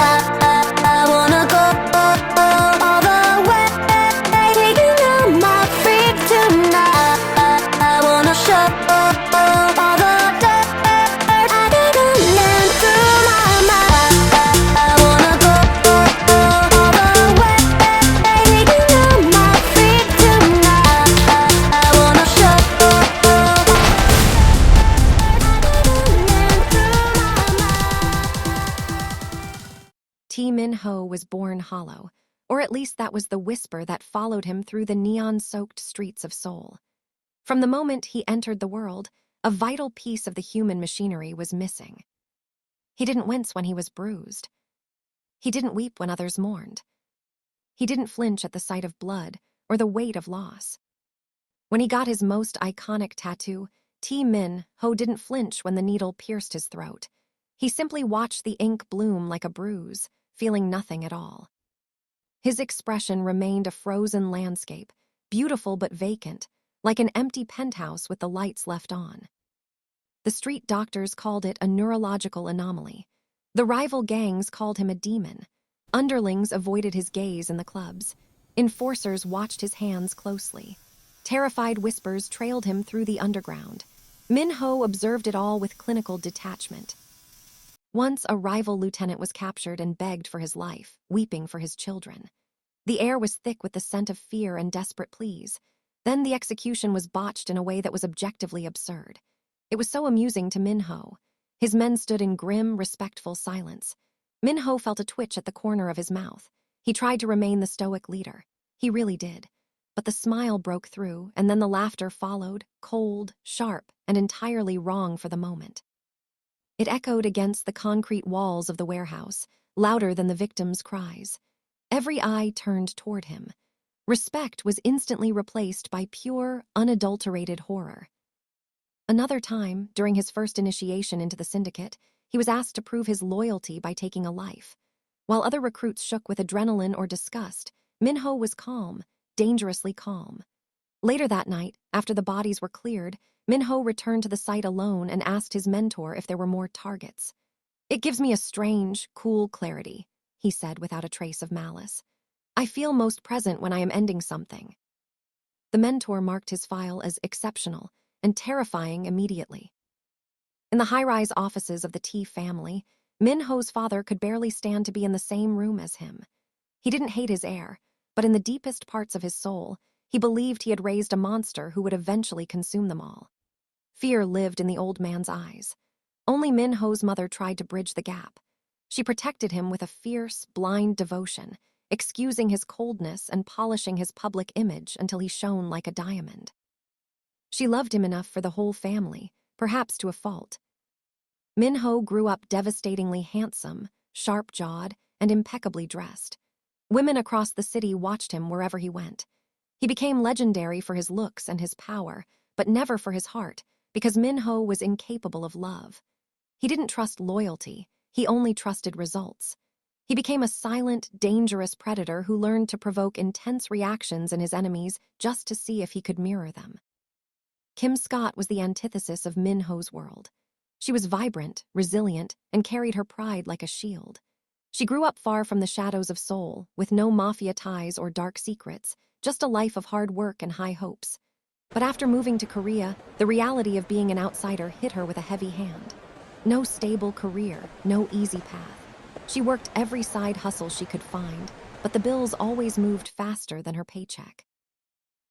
I wanna go all the way, taking on my feet tonight. I wanna show all the dirt I got running through my mind. I wanna go all the way, taking on my feet tonight. I wanna show all the dirt I got running through my mind. T. Min-ho was born hollow, or at least that was the whisper that followed him through the neon-soaked streets of Seoul. From the moment he entered the world, a vital piece of the human machinery was missing. He didn't wince when he was bruised. He didn't weep when others mourned. He didn't flinch at the sight of blood or the weight of loss. When he got his most iconic tattoo, T. Min-ho didn't flinch when the needle pierced his throat. He simply watched the ink bloom like a bruise, feeling nothing at all. His expression remained a frozen landscape, beautiful but vacant, like an empty penthouse with the lights left on. The street doctors called it a neurological anomaly. The rival gangs called him a demon. Underlings avoided his gaze in the clubs. Enforcers watched his hands closely. Terrified whispers trailed him through the underground. Min-ho observed it all with clinical detachment. Once a rival lieutenant was captured and begged for his life, weeping for his children. The air was thick with the scent of fear and desperate pleas. Then the execution was botched in a way that was objectively absurd. It was so amusing to Min-ho. His men stood in grim, respectful silence. Min-ho felt a twitch at the corner of his mouth. He tried to remain the stoic leader. He really did. But the smile broke through, and then the laughter followed, cold, sharp, and entirely wrong for the moment. It echoed against the concrete walls of the warehouse, louder than the victims' cries. Every eye turned toward him. Respect was instantly replaced by pure, unadulterated horror. Another time, during his first initiation into the syndicate, he was asked to prove his loyalty by taking a life. While other recruits shook with adrenaline or disgust, Min-ho was calm, dangerously calm. Later that night, after the bodies were cleared, Min-ho returned to the site alone and asked his mentor if there were more targets. "It gives me a strange, cool clarity," he said without a trace of malice. "I feel most present when I am ending something." The mentor marked his file as exceptional and terrifying immediately. In the high-rise offices of the T family, Min-ho's father could barely stand to be in the same room as him. He didn't hate his heir, but in the deepest parts of his soul, he believed he had raised a monster who would eventually consume them all. Fear lived in the old man's eyes. Only Min-ho's mother tried to bridge the gap. She protected him with a fierce, blind devotion, excusing his coldness and polishing his public image until he shone like a diamond. She loved him enough for the whole family, perhaps to a fault. Min-ho grew up devastatingly handsome, sharp-jawed, and impeccably dressed. Women across the city watched him wherever he went. He became legendary for his looks and his power, but never for his heart, because Min-ho was incapable of love. He didn't trust loyalty, he only trusted results. He became a silent, dangerous predator who learned to provoke intense reactions in his enemies just to see if he could mirror them. Kim Scott was the antithesis of Min-ho's world. She was vibrant, resilient, and carried her pride like a shield. She grew up far from the shadows of Seoul, with no mafia ties or dark secrets, just a life of hard work and high hopes. But after moving to Korea, the reality of being an outsider hit her with a heavy hand. No stable career, no easy path. She worked every side hustle she could find, but the bills always moved faster than her paycheck.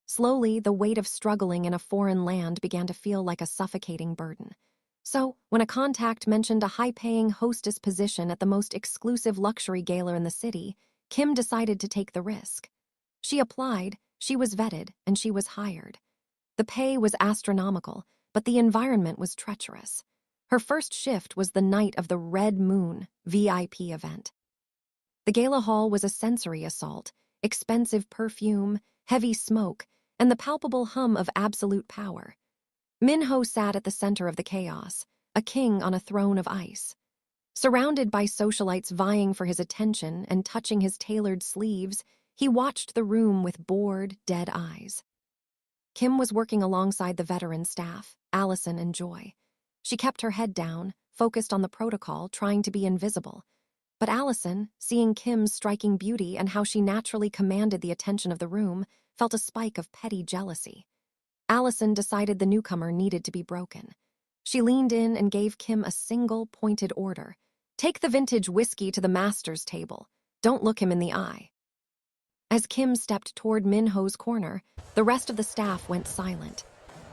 Slowly, the weight of struggling in a foreign land began to feel like a suffocating burden. So, when a contact mentioned a high-paying hostess position at the most exclusive luxury gala in the city, Kim decided to take the risk. She applied, she was vetted, and she was hired. The pay was astronomical, but the environment was treacherous. Her first shift was the night of the Red Moon VIP event. The gala hall was a sensory assault, expensive perfume, heavy smoke, and the palpable hum of absolute power. Min-ho sat at the center of the chaos, a king on a throne of ice. Surrounded by socialites vying for his attention and touching his tailored sleeves, he watched the room with bored, dead eyes. Kim was working alongside the veteran staff, Allison and Joy. She kept her head down, focused on the protocol, trying to be invisible. But Allison, seeing Kim's striking beauty and how she naturally commanded the attention of the room, felt a spike of petty jealousy. Allison decided the newcomer needed to be broken. She leaned in and gave Kim a single, pointed order. "Take the vintage whiskey to the master's table. Don't look him in the eye." As Kim stepped toward Min-ho's corner, the rest of the staff went silent.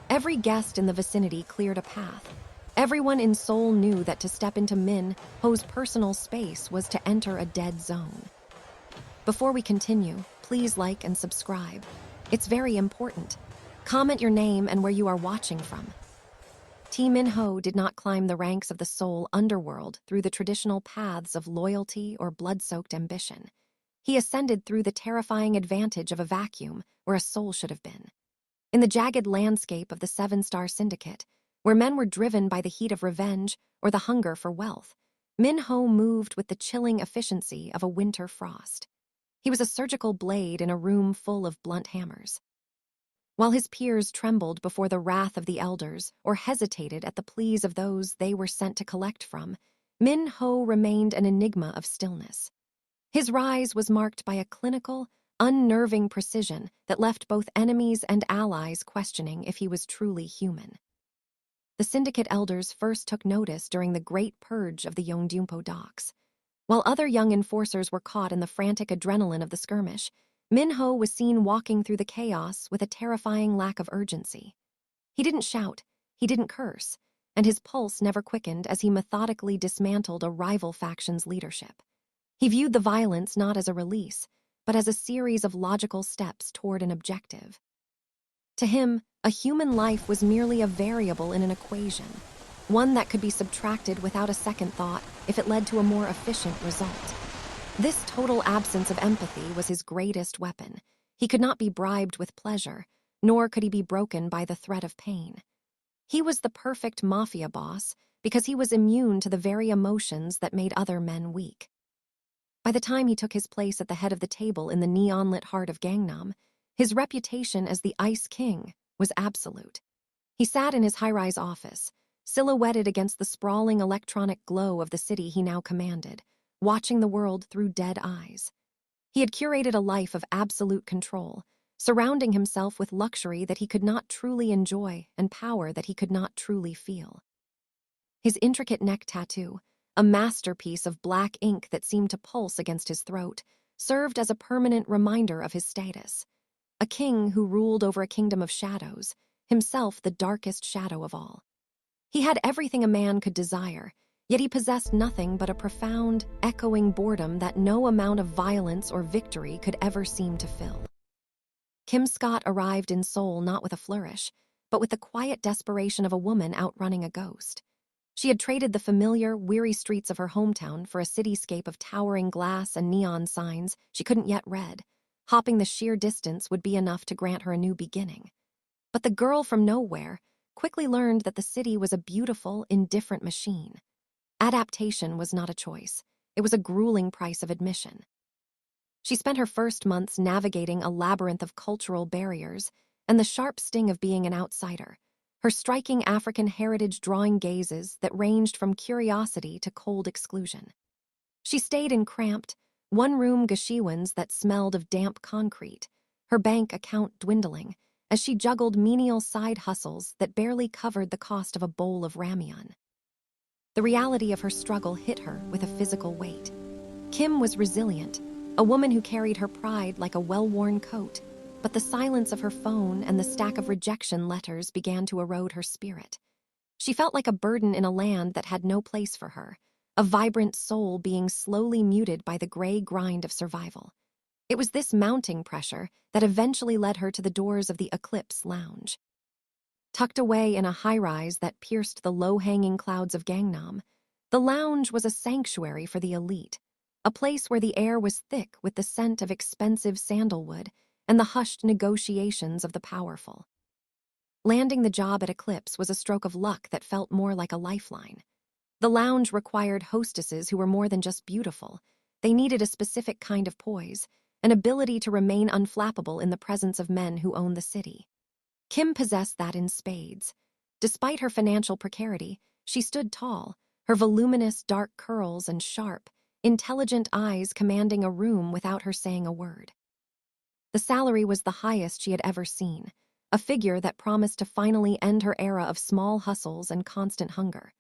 Every guest in the vicinity cleared a path. Everyone in Seoul knew that to step into Min-ho's personal space was to enter a dead zone. Before we continue, please like and subscribe. It's very important. Comment your name and where you are watching from. Min-ho did not climb the ranks of the Seoul underworld through the traditional paths of loyalty or blood-soaked ambition. He ascended through the terrifying advantage of a vacuum where a soul should have been. In the jagged landscape of the Seven-Star Syndicate, where men were driven by the heat of revenge or the hunger for wealth, Min-ho moved with the chilling efficiency of a winter frost. He was a surgical blade in a room full of blunt hammers. While his peers trembled before the wrath of the elders or hesitated at the pleas of those they were sent to collect from, Min-ho remained an enigma of stillness. His rise was marked by a clinical, unnerving precision that left both enemies and allies questioning if he was truly human. The syndicate elders first took notice during the Great Purge of the Yeongdeunpo docks. While other young enforcers were caught in the frantic adrenaline of the skirmish, Min-ho was seen walking through the chaos with a terrifying lack of urgency. He didn't shout, he didn't curse, and his pulse never quickened as he methodically dismantled a rival faction's leadership. He viewed the violence not as a release, but as a series of logical steps toward an objective. To him, a human life was merely a variable in an equation, one that could be subtracted without a second thought if it led to a more efficient result. This total absence of empathy was his greatest weapon. He could not be bribed with pleasure, nor could he be broken by the threat of pain. He was the perfect mafia boss because he was immune to the very emotions that made other men weak. By the time he took his place at the head of the table in the neon-lit heart of Gangnam, his reputation as the Ice King was absolute. He sat in his high-rise office, silhouetted against the sprawling electronic glow of the city he now commanded, watching the world through dead eyes. He had curated a life of absolute control, surrounding himself with luxury that he could not truly enjoy and power that he could not truly feel. His intricate neck tattoo, a masterpiece of black ink that seemed to pulse against his throat, served as a permanent reminder of his status. A king who ruled over a kingdom of shadows, himself the darkest shadow of all. He had everything a man could desire, yet he possessed nothing but a profound, echoing boredom that no amount of violence or victory could ever seem to fill. Kim Scott arrived in Seoul not with a flourish, but with the quiet desperation of a woman outrunning a ghost. She had traded the familiar, weary streets of her hometown for a cityscape of towering glass and neon signs she couldn't yet read. Hopping the sheer distance would be enough to grant her a new beginning. But the girl from nowhere quickly learned that the city was a beautiful, indifferent machine. Adaptation was not a choice. It was a grueling price of admission. She spent her first months navigating a labyrinth of cultural barriers and the sharp sting of being an outsider, her striking African heritage drawing gazes that ranged from curiosity to cold exclusion. She stayed in cramped, one-room gashiwans that smelled of damp concrete, her bank account dwindling, as she juggled menial side hustles that barely covered the cost of a bowl of ramyeon. The reality of her struggle hit her with a physical weight. Kim was resilient, a woman who carried her pride like a well-worn coat, but the silence of her phone and the stack of rejection letters began to erode her spirit. She felt like a burden in a land that had no place for her, a vibrant soul being slowly muted by the gray grind of survival. It was this mounting pressure that eventually led her to the doors of the Eclipse Lounge. Tucked away in a high-rise that pierced the low-hanging clouds of Gangnam, the lounge was a sanctuary for the elite, a place where the air was thick with the scent of expensive sandalwood and the hushed negotiations of the powerful. Landing the job at Eclipse was a stroke of luck that felt more like a lifeline. The lounge required hostesses who were more than just beautiful. They needed a specific kind of poise, an ability to remain unflappable in the presence of men who own the city. Kim possessed that in spades. Despite her financial precarity, she stood tall, her voluminous dark curls and sharp, intelligent eyes commanding a room without her saying a word. The salary was the highest she had ever seen, a figure that promised to finally end her era of small hustles and constant hunger.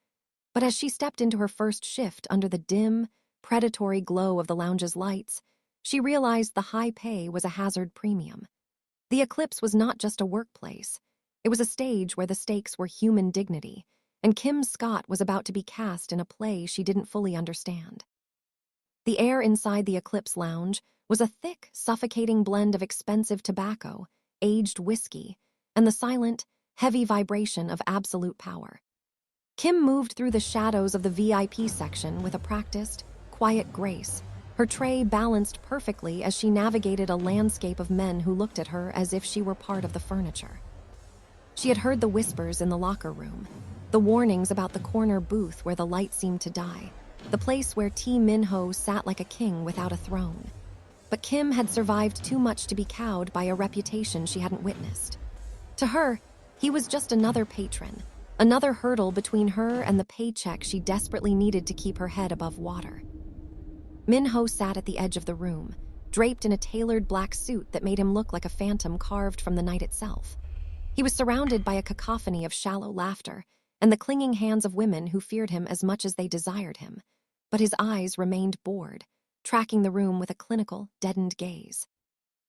But as she stepped into her first shift under the dim, predatory glow of the lounge's lights, she realized the high pay was a hazard premium. The Eclipse was not just a workplace. It was a stage where the stakes were human dignity, and Kim Scott was about to be cast in a play she didn't fully understand. The air inside the Eclipse lounge was a thick, suffocating blend of expensive tobacco, aged whiskey, and the silent, heavy vibration of absolute power. Kim moved through the shadows of the VIP section with a practiced, quiet grace, her tray balanced perfectly as she navigated a landscape of men who looked at her as if she were part of the furniture. She had heard the whispers in the locker room, the warnings about the corner booth where the light seemed to die, the place where T. Min-ho sat like a king without a throne. But Kim had survived too much to be cowed by a reputation she hadn't witnessed. To her, he was just another patron, another hurdle between her and the paycheck she desperately needed to keep her head above water. Min-ho sat at the edge of the room, draped in a tailored black suit that made him look like a phantom carved from the night itself. He was surrounded by a cacophony of shallow laughter and the clinging hands of women who feared him as much as they desired him, but his eyes remained bored, tracking the room with a clinical, deadened gaze.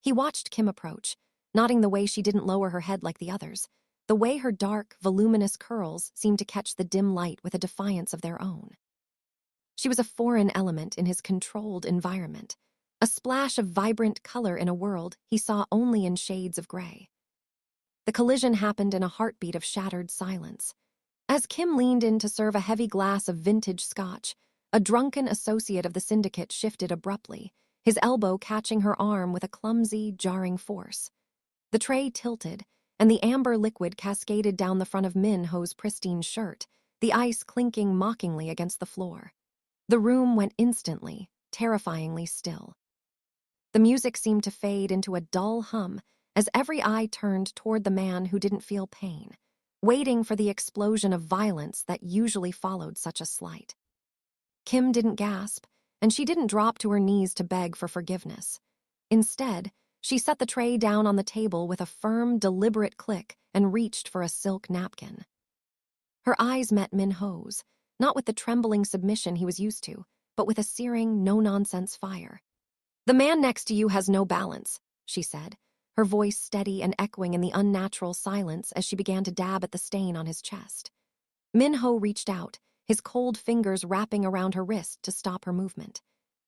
He watched Kim approach, nodding the way she didn't lower her head like the others, the way her dark, voluminous curls seemed to catch the dim light with a defiance of their own. She was a foreign element in his controlled environment, a splash of vibrant color in a world he saw only in shades of gray. The collision happened in a heartbeat of shattered silence. As Kim leaned in to serve a heavy glass of vintage scotch, a drunken associate of the syndicate shifted abruptly, his elbow catching her arm with a clumsy, jarring force. The tray tilted, and the amber liquid cascaded down the front of Min-ho's pristine shirt, the ice clinking mockingly against the floor. The room went instantly, terrifyingly still. The music seemed to fade into a dull hum as every eye turned toward the man who didn't feel pain, waiting for the explosion of violence that usually followed such a slight. Kim didn't gasp, and she didn't drop to her knees to beg for forgiveness. Instead, she set the tray down on the table with a firm, deliberate click and reached for a silk napkin. Her eyes met Min-ho's, not with the trembling submission he was used to, but with a searing, no-nonsense fire. "The man next to you has no balance," she said, her voice steady and echoing in the unnatural silence as she began to dab at the stain on his chest. Min-ho reached out, his cold fingers wrapping around her wrist to stop her movement.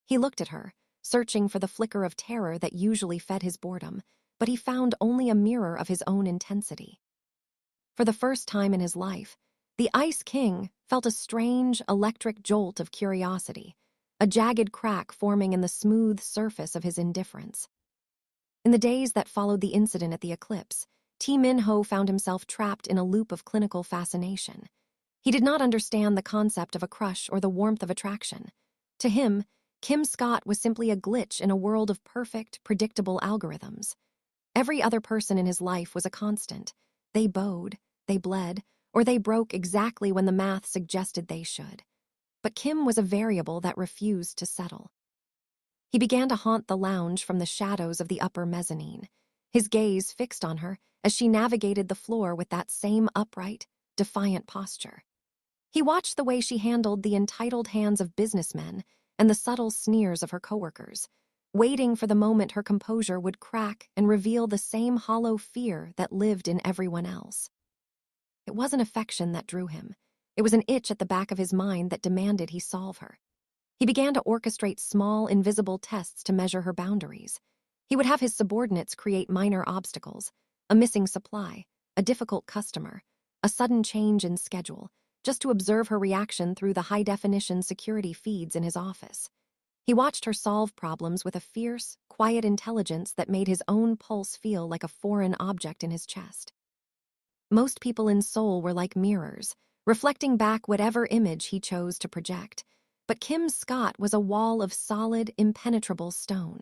He looked at her, searching for the flicker of terror that usually fed his boredom, but he found only a mirror of his own intensity. For the first time in his life, the Ice King felt a strange, electric jolt of curiosity, a jagged crack forming in the smooth surface of his indifference. In the days that followed the incident at the Eclipse, T. Min-ho found himself trapped in a loop of clinical fascination. He did not understand the concept of a crush or the warmth of attraction. To him, Kim Scott was simply a glitch in a world of perfect, predictable algorithms. Every other person in his life was a constant. They bowed, they bled, or they broke exactly when the math suggested they should. But Kim was a variable that refused to settle. He began to haunt the lounge from the shadows of the upper mezzanine, his gaze fixed on her as she navigated the floor with that same upright, defiant posture. He watched the way she handled the entitled hands of businessmen and the subtle sneers of her coworkers, waiting for the moment her composure would crack and reveal the same hollow fear that lived in everyone else. It wasn't affection that drew him. It was an itch at the back of his mind that demanded he solve her. He began to orchestrate small, invisible tests to measure her boundaries. He would have his subordinates create minor obstacles, a missing supply, a difficult customer, a sudden change in schedule, just to observe her reaction through the high-definition security feeds in his office. He watched her solve problems with a fierce, quiet intelligence that made his own pulse feel like a foreign object in his chest. Most people in Seoul were like mirrors, reflecting back whatever image he chose to project. But Kim Scott was a wall of solid, impenetrable stone.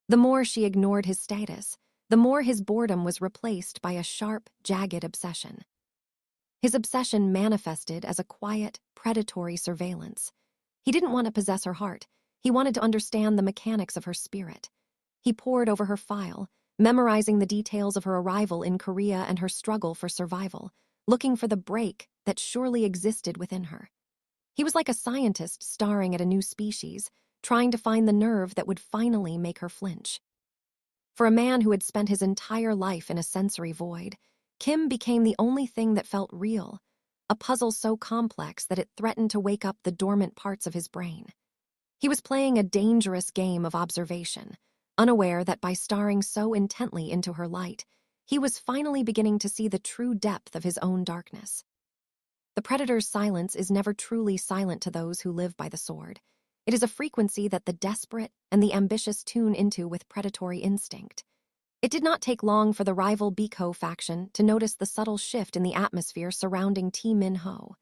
The more she ignored his status, the more his boredom was replaced by a sharp, jagged obsession. His obsession manifested as a quiet, predatory surveillance. He didn't want to possess her heart. He wanted to understand the mechanics of her spirit. He pored over her file, memorizing the details of her arrival in Korea and her struggle for survival, looking for the break that surely existed within her. He was like a scientist staring at a new species, trying to find the nerve that would finally make her flinch. For a man who had spent his entire life in a sensory void, Kim became the only thing that felt real, a puzzle so complex that it threatened to wake up the dormant parts of his brain. He was playing a dangerous game of observation, unaware that by staring so intently into her light, he was finally beginning to see the true depth of his own darkness. The predator's silence is never truly silent to those who live by the sword. It is a frequency that the desperate and the ambitious tune into with predatory instinct. It did not take long for the rival Biko faction to notice the subtle shift in the atmosphere surrounding T. Min-ho.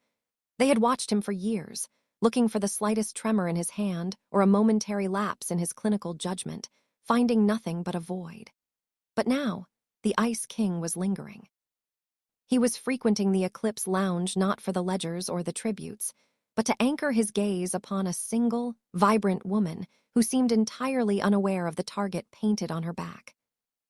They had watched him for years, looking for the slightest tremor in his hand or a momentary lapse in his clinical judgment, finding nothing but a void. But now, the Ice King was lingering. He was frequenting the Eclipse Lounge not for the ledgers or the tributes, but to anchor his gaze upon a single, vibrant woman who seemed entirely unaware of the target painted on her back.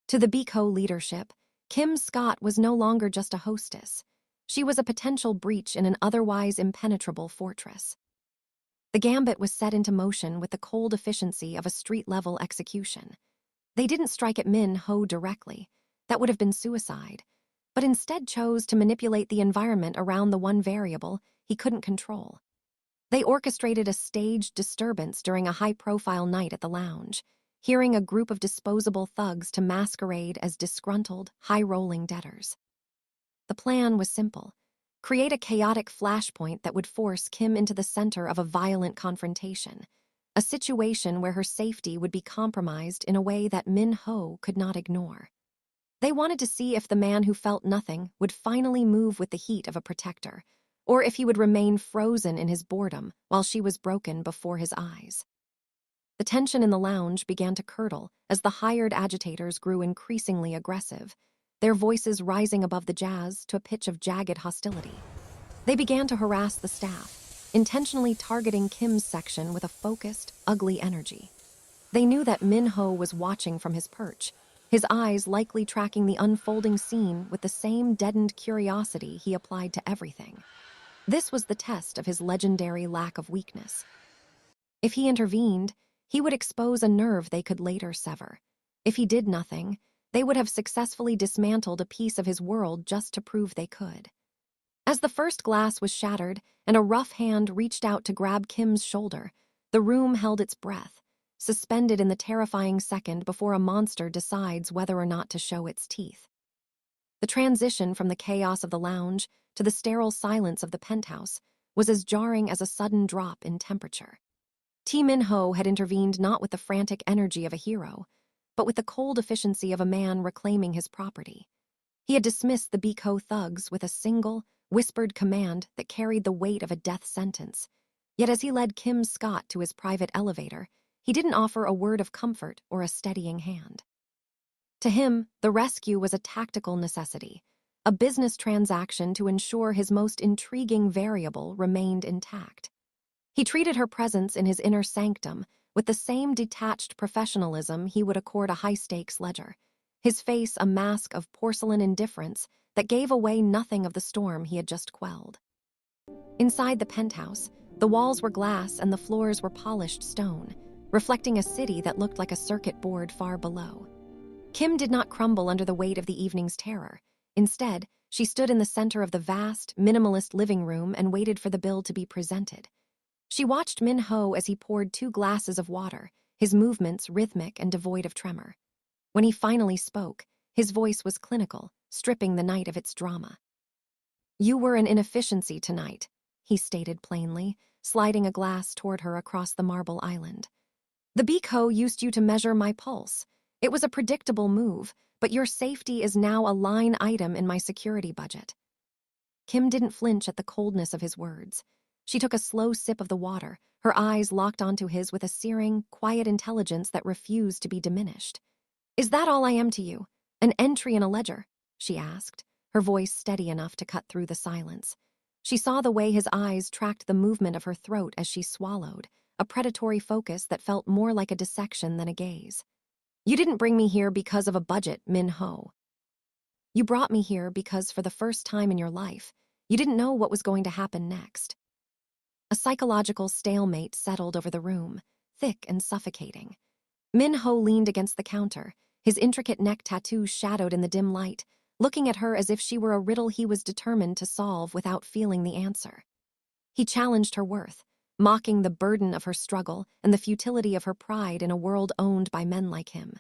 To the Biko leadership, Kim Scott was no longer just a hostess. She was a potential breach in an otherwise impenetrable fortress. The gambit was set into motion with the cold efficiency of a street-level execution. They didn't strike at Min-ho directly. That would have been suicide, but instead chose to manipulate the environment around the one variable he couldn't control. They orchestrated a staged disturbance during a high-profile night at the lounge, hearing a group of disposable thugs to masquerade as disgruntled, high-rolling debtors. The plan was simple: create a chaotic flashpoint that would force Kim into the center of a violent confrontation, a situation where her safety would be compromised in a way that Min-ho could not ignore. They wanted to see if the man who felt nothing would finally move with the heat of a protector, or if he would remain frozen in his boredom while she was broken before his eyes. The tension in the lounge began to curdle as the hired agitators grew increasingly aggressive, their voices rising above the jazz to a pitch of jagged hostility. They began to harass the staff, intentionally targeting Kim's section with a focused, ugly energy. They knew that Min-ho was watching from his perch, his eyes likely tracking the unfolding scene with the same deadened curiosity he applied to everything. This was the test of his legendary lack of weakness. If he intervened, he would expose a nerve they could later sever. If he did nothing, they would have successfully dismantled a piece of his world just to prove they could. As the first glass was shattered and a rough hand reached out to grab Kim's shoulder, the room held its breath, suspended in the terrifying second before a monster decides whether or not to show its teeth. The transition from the chaos of the lounge to the sterile silence of the penthouse was as jarring as a sudden drop in temperature. T. Min-ho had intervened not with the frantic energy of a hero, but with the cold efficiency of a man reclaiming his property. He had dismissed the Biko thugs with a single, whispered command that carried the weight of a death sentence. Yet as he led Kim Scott to his private elevator, he didn't offer a word of comfort or a steadying hand. To him, the rescue was a tactical necessity, a business transaction to ensure his most intriguing variable remained intact. He treated her presence in his inner sanctum with the same detached professionalism he would accord a high-stakes ledger, his face a mask of porcelain indifference that gave away nothing of the storm he had just quelled. Inside the penthouse, the walls were glass and the floors were polished stone, reflecting a city that looked like a circuit board far below. Kim did not crumble under the weight of the evening's terror. Instead, she stood in the center of the vast, minimalist living room and waited for the bill to be presented. She watched Min-ho as he poured 2 glasses of water, his movements rhythmic and devoid of tremor. When he finally spoke, his voice was clinical, stripping the night of its drama. "You were an inefficiency tonight," he stated plainly, sliding a glass toward her across the marble island. "The Biko used you to measure my pulse. It was a predictable move, but your safety is now a line item in my security budget." Kim didn't flinch at the coldness of his words. She took a slow sip of the water, her eyes locked onto his with a searing, quiet intelligence that refused to be diminished. "Is that all I am to you? An entry in a ledger?" she asked, her voice steady enough to cut through the silence. She saw the way his eyes tracked the movement of her throat as she swallowed, a predatory focus that felt more like a dissection than a gaze. You didn't bring me here because of a budget, Min-ho. You brought me here because for the first time in your life, you didn't know what was going to happen next. A psychological stalemate settled over the room, thick and suffocating. Min-ho leaned against the counter, his intricate neck tattoos shadowed in the dim light, looking at her as if she were a riddle he was determined to solve without feeling the answer. He challenged her worth, mocking the burden of her struggle and the futility of her pride in a world owned by men like him.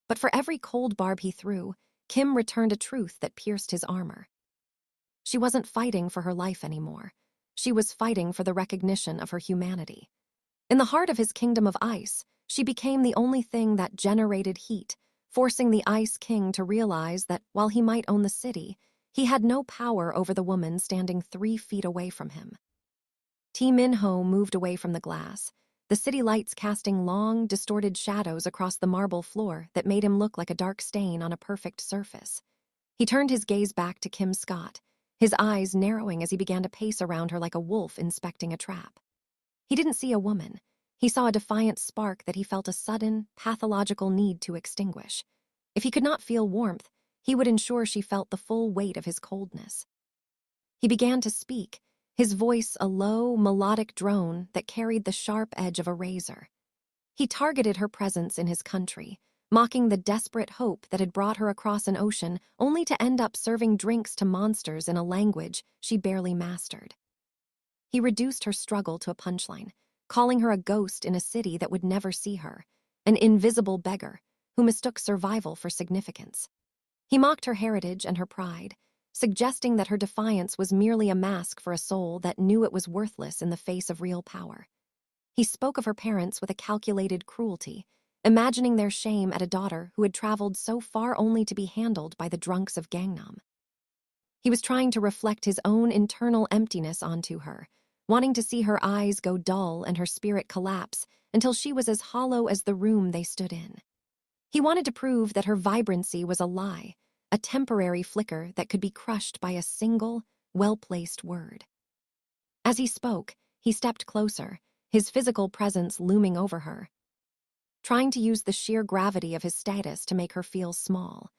But for every cold barb he threw, Kim returned a truth that pierced his armor. She wasn't fighting for her life anymore. She was fighting for the recognition of her humanity. In the heart of his kingdom of ice, she became the only thing that generated heat, forcing the Ice King to realize that while he might own the city, he had no power over the woman standing 3 feet away from him. Min-ho moved away from the glass, the city lights casting long, distorted shadows across the marble floor that made him look like a dark stain on a perfect surface. He turned his gaze back to Kim Scott, his eyes narrowing as he began to pace around her like a wolf inspecting a trap. He didn't see a woman. He saw a defiant spark that he felt a sudden, pathological need to extinguish. If he could not feel warmth, he would ensure she felt the full weight of his coldness. He began to speak, his voice a low, melodic drone that carried the sharp edge of a razor. He targeted her presence in his country, mocking the desperate hope that had brought her across an ocean only to end up serving drinks to monsters in a language she barely mastered. He reduced her struggle to a punchline, calling her a ghost in a city that would never see her, an invisible beggar who mistook survival for significance. He mocked her heritage and her pride, suggesting that her defiance was merely a mask for a soul that knew it was worthless in the face of real power. He spoke of her parents with a calculated cruelty, imagining their shame at a daughter who had traveled so far only to be handled by the drunks of Gangnam. He was trying to reflect his own internal emptiness onto her, wanting to see her eyes go dull and her spirit collapse until she was as hollow as the room they stood in. He wanted to prove that her vibrancy was a lie, a temporary flicker that could be crushed by a single, well-placed word. As he spoke, he stepped closer, his physical presence looming over her, trying to use the sheer gravity of his status to make her feel small.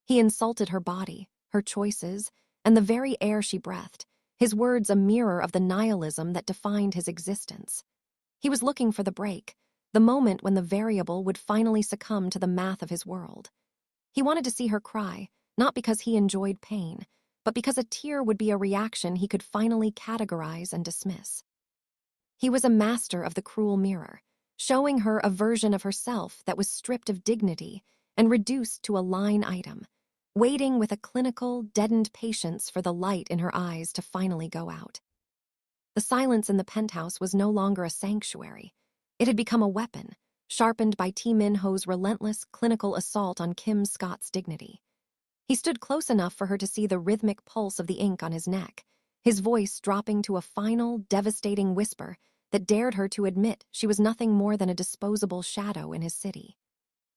He insulted her body, her choices, and the very air she breathed, his words a mirror of the nihilism that defined his existence. He was looking for the break, the moment when the variable would finally succumb to the math of his world. He wanted to see her cry, not because he enjoyed pain, but because a tear would be a reaction he could finally categorize and dismiss. He was a master of the cruel mirror, showing her a version of herself that was stripped of dignity and reduced to a line item, waiting with a clinical, deadened patience for the light in her eyes to finally go out. The silence in the penthouse was no longer a sanctuary. It had become a weapon, sharpened by Min-ho's relentless, clinical assault on Kim Scott's dignity. He stood close enough for her to see the rhythmic pulse of the ink on his neck, his voice dropping to a final, devastating whisper that dared her to admit she was nothing more than a disposable shadow in his city.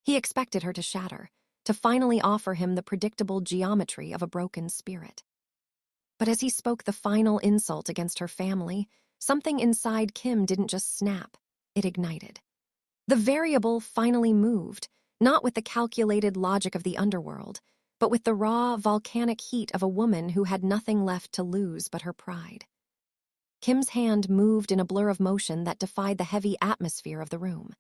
He expected her to shatter, to finally offer him the predictable geometry of a broken spirit. But as he spoke the final insult against her family, something inside Kim didn't just snap, it ignited. The variable finally moved, not with the calculated logic of the underworld, but with the raw, volcanic heat of a woman who had nothing left to lose but her pride. Kim's hand moved in a blur of motion that defied the heavy atmosphere of the room.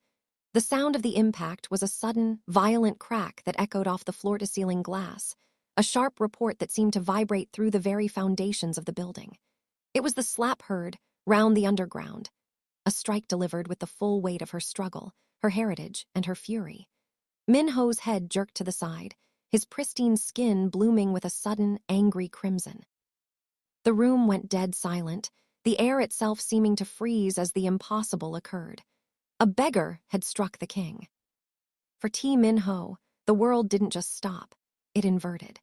The sound of the impact was a sudden, violent crack that echoed off the floor-to-ceiling glass, a sharp report that seemed to vibrate through the very foundations of the building. It was the slap heard round the underground, a strike delivered with the full weight of her struggle, her heritage, and her fury. Min-ho's head jerked to the side, his pristine skin blooming with a sudden, angry crimson. The room went dead silent, the air itself seeming to freeze as the impossible occurred. A beggar had struck the king. For Min-ho, the world didn't just stop, it inverted.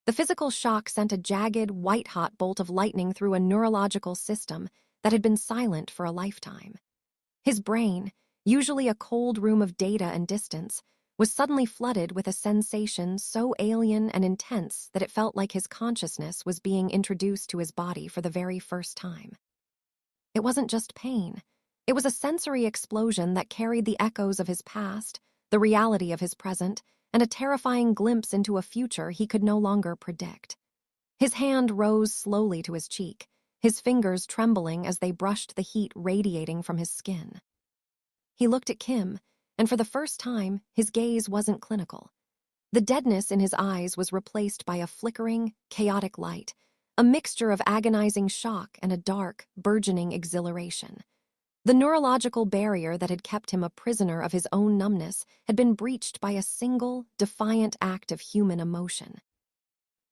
The physical shock sent a jagged, white-hot bolt of lightning through a neurological system that had been silent for a lifetime. His brain, usually a cold room of data and distance, was suddenly flooded with a sensation so alien and intense that it felt like his consciousness was being introduced to his body for the very first time. It wasn't just pain. It was a sensory explosion that carried the echoes of his past, the reality of his present, and a terrifying glimpse into a future he could no longer predict. His hand rose slowly to his cheek, his fingers trembling as they brushed the heat radiating from his skin. He looked at Kim, and for the first time, his gaze wasn't clinical. The deadness in his eyes was replaced by a flickering, chaotic light, a mixture of agonizing shock and a dark, burgeoning exhilaration. The neurological barrier that had kept him a prisoner of his own numbness had been breached by a single, defiant act of human emotion.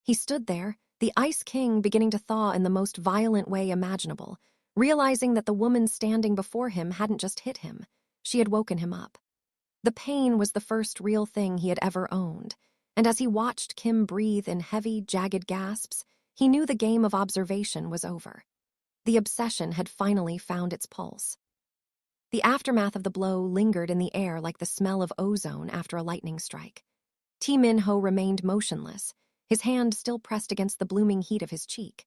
He stood there, the Ice King beginning to thaw in the most violent way imaginable, realizing that the woman standing before him hadn't just hit him, she had woken him up. The pain was the first real thing he had ever owned, and as he watched Kim breathe in heavy, jagged gasps, he knew the game of observation was over. The obsession had finally found its pulse. The aftermath of the blow lingered in the air like the smell of ozone after a lightning strike. Min-ho remained motionless, his hand still pressed against the blooming heat of his cheek.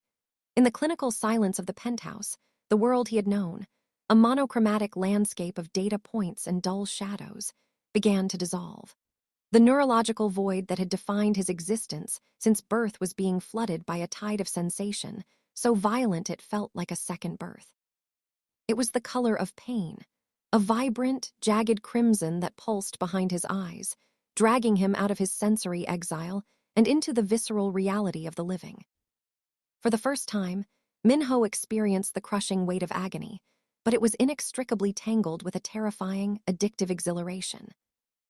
In the clinical silence of the penthouse, the world he had known, a monochromatic landscape of data points and dull shadows, began to dissolve. The neurological void that had defined his existence since birth was being flooded by a tide of sensation, so violent it felt like a second birth. It was the color of pain, a vibrant, jagged crimson that pulsed behind his eyes, dragging him out of his sensory exile and into the visceral reality of the living. For the first time, Min-ho experienced the crushing weight of agony, but it was inextricably tangled with a terrifying, addictive exhilaration.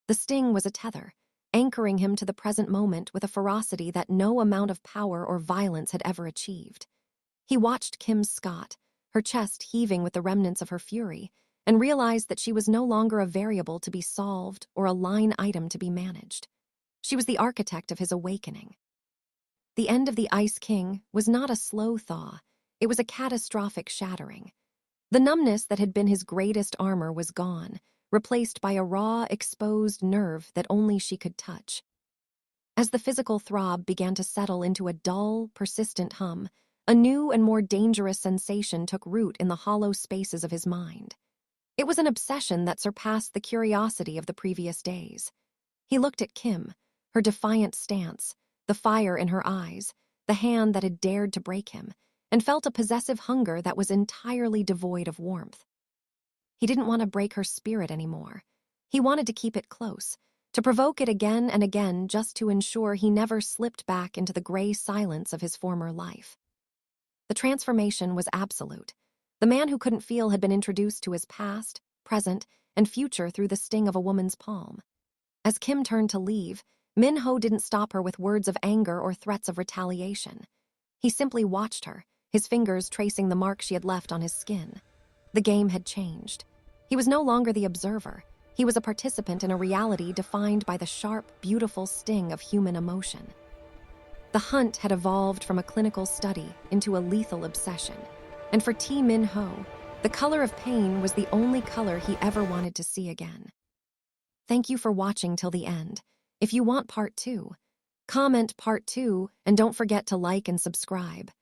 The sting was a tether, anchoring him to the present moment with a ferocity that no amount of power or violence had ever achieved. He watched Kim Scott, her chest heaving with the remnants of her fury, and realized that she was no longer a variable to be solved or a line item to be managed. She was the architect of his awakening. The end of the Ice King was not a slow thaw, it was a catastrophic shattering. The numbness that had been his greatest armor was gone, replaced by a raw, exposed nerve that only she could touch. As the physical throb began to settle into a dull, persistent hum, a new and more dangerous sensation took root in the hollow spaces of his mind. It was an obsession that surpassed the curiosity of the previous days. He looked at Kim, her defiant stance, the fire in her eyes, the hand that had dared to break him, and felt a possessive hunger that was entirely devoid of warmth. He didn't want to break her spirit anymore. He wanted to keep it close, to provoke it again and again just to ensure he never slipped back into the gray silence of his former life. The transformation was absolute. The man who couldn't feel had been introduced to his past, present, and future through the sting of a woman's palm. As Kim turned to leave, Min-ho didn't stop her with words of anger or threats of retaliation. He simply watched her, his fingers tracing the mark she had left on his skin. The game had changed. He was no longer the observer. He was a participant in a reality defined by the sharp, beautiful sting of human emotion. The hunt had evolved from a clinical study into a lethal obsession, and for Min-ho, the color of pain was the only color he ever wanted to see again. Thank you for watching till the end. If you want part 2, comment part 2 and don't forget to like and subscribe.